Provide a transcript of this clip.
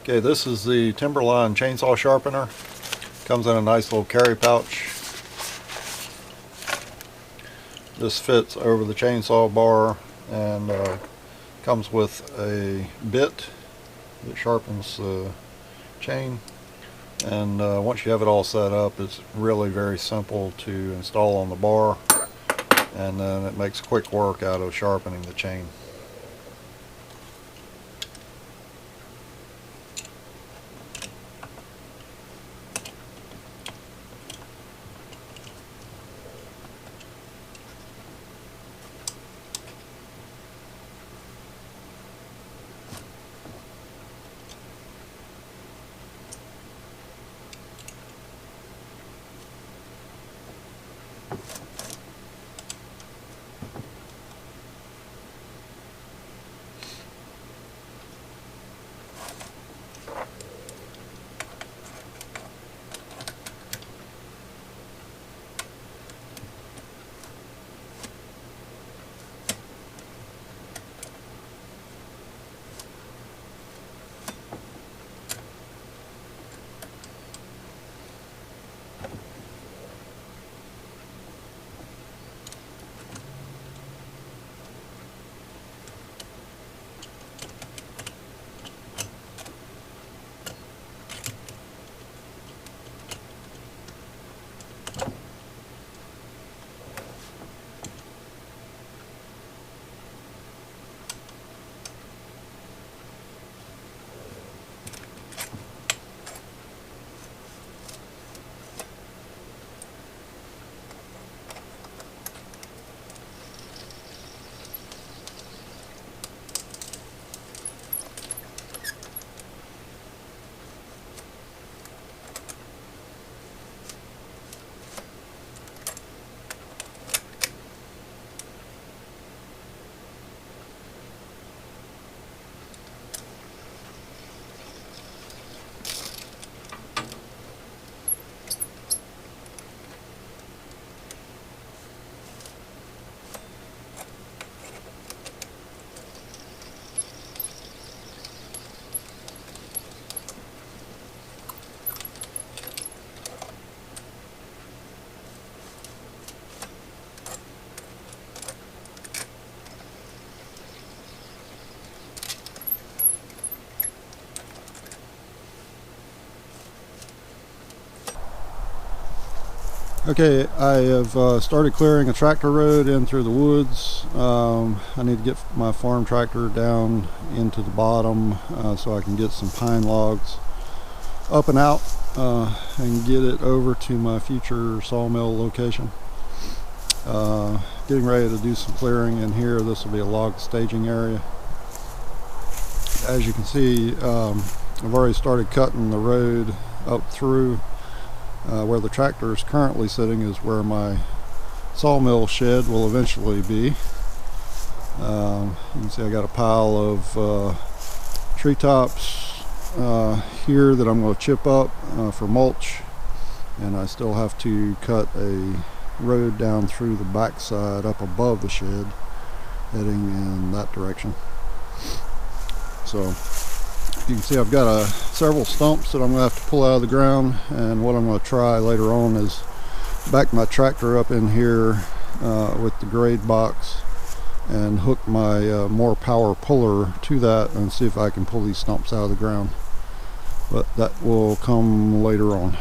Okay, this is the Timberline chainsaw sharpener. Comes in a nice little carry pouch. This fits over the chainsaw bar and comes with a bit that sharpens the chain. And once you have it all set up, it's really very simple to install on the bar, and then it makes quick work out of sharpening the chain. Okay, I have started clearing a tractor road in through the woods. I need to get my farm tractor down into the bottom so I can get some pine logs up and out and get it over to my future sawmill location. Getting ready to do some clearing in here. This will be a log staging area. As you can see, I've already started cutting the road up through. Where the tractor is currently sitting is where my sawmill shed will eventually be. You can see I got a pile of treetops here that I'm going to chip up for mulch, and I still have to cut a road down through the backside up above the shed heading in that direction. So you can see I've got several stumps that I'm going to have to pull out of the ground, and what I'm going to try later on is back my tractor up in here with the grade box and hook my more power puller to that and see if I can pull these stumps out of the ground. But that will come later on.